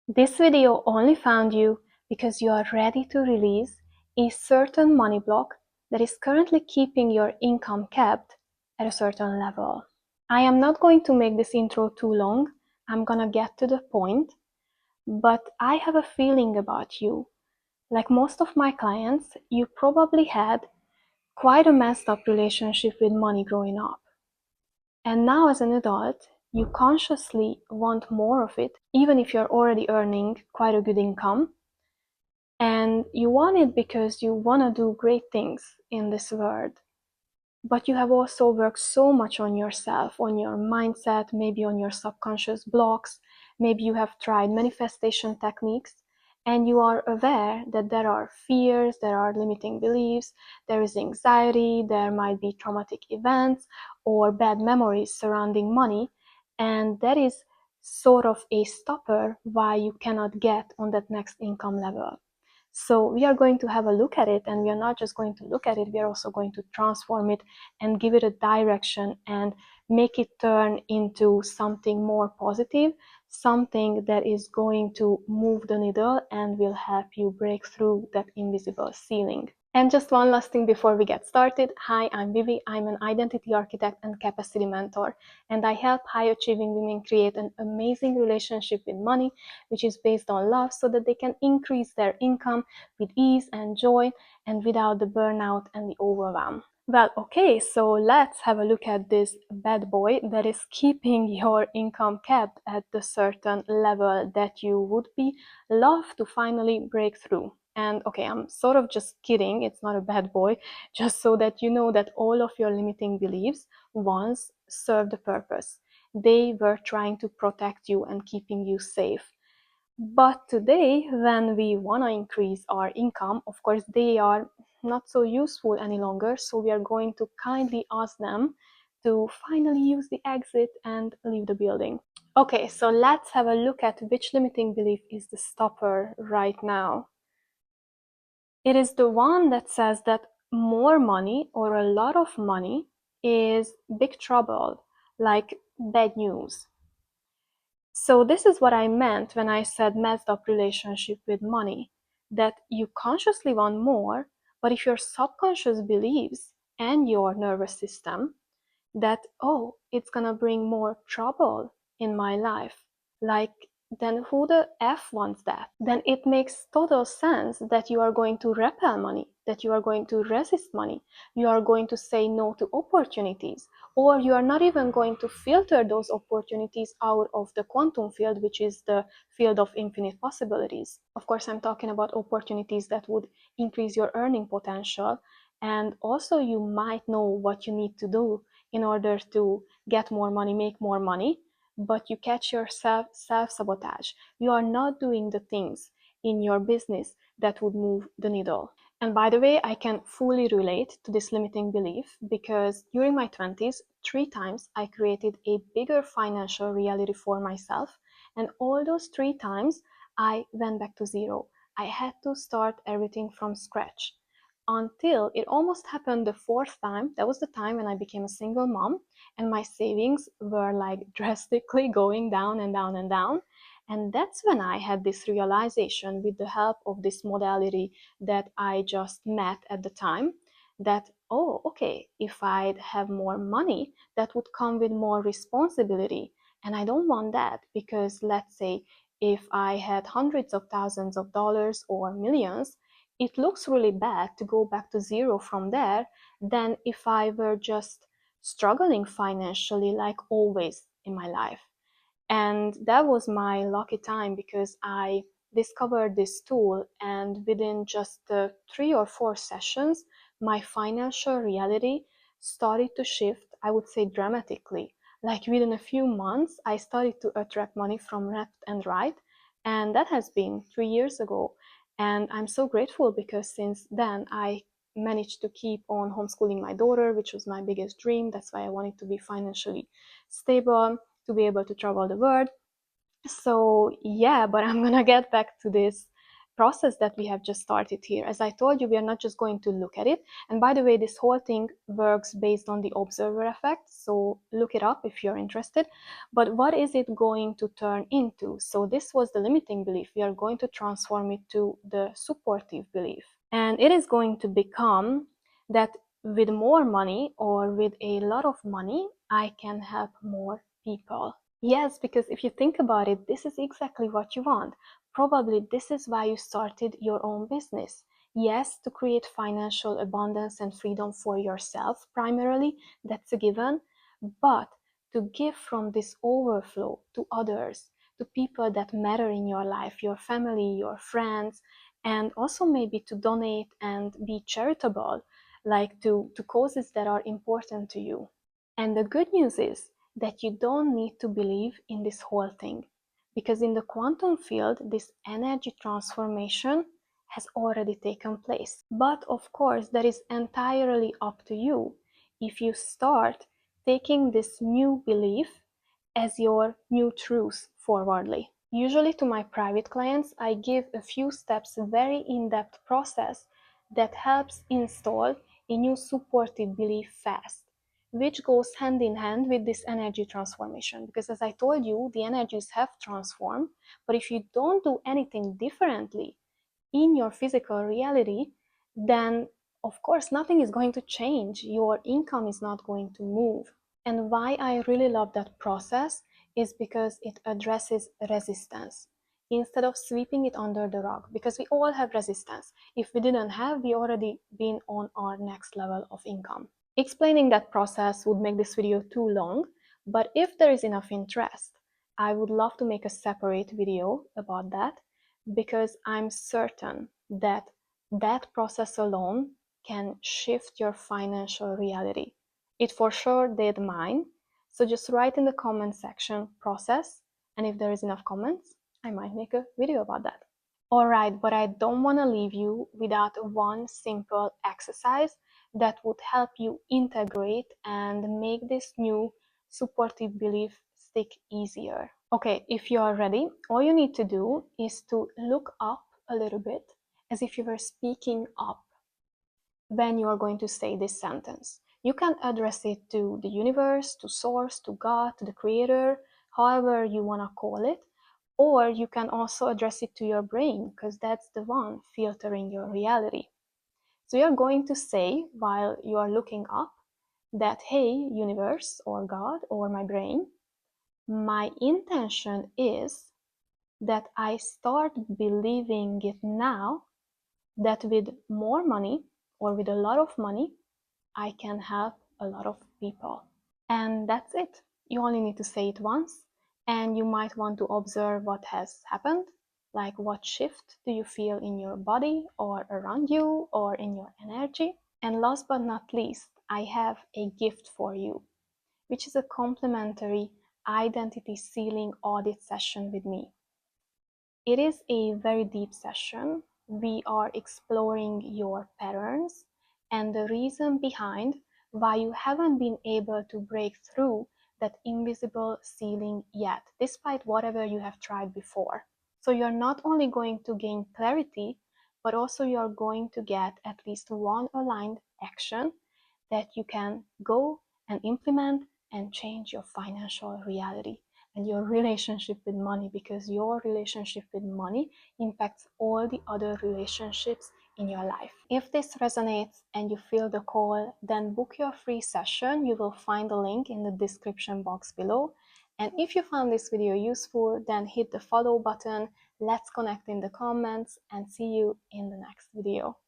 This video only found you because you are ready to release a certain money block that is currently keeping your income capped at a certain level. I am not going to make this intro too long. I'm gonna get to the point, but I have a feeling about you. Like most of my clients, you probably had quite a messed up relationship with money growing up. And now as an adult, you consciously want more of it, even if you're already earning quite a good income. And you want it because you want to do great things in this world. But you have also worked so much on yourself, on your mindset, maybe on your subconscious blocks. Maybe you have tried manifestation techniques and you are aware that there are fears, there are limiting beliefs, there is anxiety, there might be traumatic events or bad memories surrounding money. And that is sort of a stopper why you cannot get on that next income level. So we are going to have a look at it, and we are not just going to look at it, we are also going to transform it and give it a direction and make it turn into something more positive, something that is going to move the needle and will help you break through that invisible ceiling. And just one last thing before we get started. Hi, I'm Vivi. I'm an identity architect and capacity mentor, and I help high achieving women create an amazing relationship with money, which is based on love, so that they can increase their income with ease and joy and without the burnout and the overwhelm. Well, okay, so let's have a look at this bad boy that is keeping your income capped at the certain level that you would be love to finally break through. And okay, I'm sort of just kidding, it's not a bad boy, just so that you know that all of your limiting beliefs once served a purpose. They were trying to protect you and keeping you safe. But today, when we want to increase our income, of course, they are not so useful any longer. So we are going to kindly ask them to finally use the exit and leave the building. Okay, so let's have a look at which limiting belief is the stopper right now. It is the one that says that more money or a lot of money is big trouble, like bad news. So this is what I meant when I said messed up relationship with money, that you consciously want more, but if your subconscious believes and your nervous system that, oh, it's gonna bring more trouble in my life, like, then who the F wants that? Then it makes total sense that you are going to repel money, that you are going to resist money, you are going to say no to opportunities, or you are not even going to filter those opportunities out of the quantum field, which is the field of infinite possibilities. Of course, I'm talking about opportunities that would increase your earning potential, and also you might know what you need to do in order to get more money, make more money, but you catch yourself self-sabotage. You are not doing the things in your business that would move the needle. And by the way, I can fully relate to this limiting belief because during my 20s, 3 times I created a bigger financial reality for myself. And all those 3 times I went back to zero. I had to start everything from scratch until it almost happened the fourth time. That was the time when I became a single mom and my savings were like drastically going down and down and down. And that's when I had this realization with the help of this modality that I just met at the time that, oh, okay, if I'd have more money, that would come with more responsibility. And I don't want that because let's say if I had hundreds of thousands of dollars or millions, it looks really bad to go back to zero from there than if I were just struggling financially like always in my life. And that was my lucky time because I discovered this tool, and within just 3 or 4 sessions, my financial reality started to shift, I would say dramatically. Like within a few months, I started to attract money from left and right, and that has been 3 years ago. And I'm so grateful because since then I managed to keep on homeschooling my daughter, which was my biggest dream. That's why I wanted to be financially stable, to be able to travel the world. So yeah, but I'm gonna get back to this process that we have just started here. As I told you, we are not just going to look at it. And by the way, this whole thing works based on the observer effect, so look it up if you're interested. But what is it going to turn into? So this was the limiting belief. We are going to transform it to the supportive belief. And it is going to become that with more money or with a lot of money, I can help more people. Yes, because if you think about it, this is exactly what you want. Probably this is why you started your own business. Yes, to create financial abundance and freedom for yourself primarily, that's a given, but to give from this overflow to others, to people that matter in your life, your family, your friends, and also maybe to donate and be charitable, like to causes that are important to you. And the good news is that you don't need to believe in this whole thing, because in the quantum field, this energy transformation has already taken place. But of course, that is entirely up to you if you start taking this new belief as your new truth forwardly. Usually to my private clients, I give a few steps, a very in-depth process that helps install a new supportive belief fast, which goes hand in hand with this energy transformation. Because as I told you, the energies have transformed, but if you don't do anything differently in your physical reality, then of course nothing is going to change. Your income is not going to move. And why I really love that process is because it addresses resistance instead of sweeping it under the rug, because we all have resistance. If we didn't have, we already been on our next level of income. Explaining that process would make this video too long, but if there is enough interest, I would love to make a separate video about that, because I'm certain that that process alone can shift your financial reality. It for sure did mine. So just write in the comment section process, and if there is enough comments, I might make a video about that. Alright, but I don't want to leave you without one simple exercise that would help you integrate and make this new supportive belief stick easier. Okay, if you are ready, all you need to do is to look up a little bit as if you were speaking up when you are going to say this sentence. You can address it to the universe, to source, to God, to the creator, however you want to call it. Or you can also address it to your brain, because that's the one filtering your reality. So you're going to say, while you are looking up, that, hey, universe or God or my brain, my intention is that I start believing it now that with more money or with a lot of money, I can help a lot of people. And that's it. You only need to say it once, and you might want to observe what has happened, like what shift do you feel in your body or around you or in your energy. And last but not least, I have a gift for you, which is a complimentary identity sealing audit session with me. It is a very deep session. We are exploring your patterns and the reason behind why you haven't been able to break through that invisible ceiling yet, despite whatever you have tried before. So you're not only going to gain clarity, but also you're going to get at least one aligned action that you can go and implement and change your financial reality and your relationship with money, because your relationship with money impacts all the other relationships in your life. If this resonates and you feel the call, then book your free session. You will find the link in the description box below. And if you found this video useful, then hit the follow button. Let's connect in the comments and see you in the next video.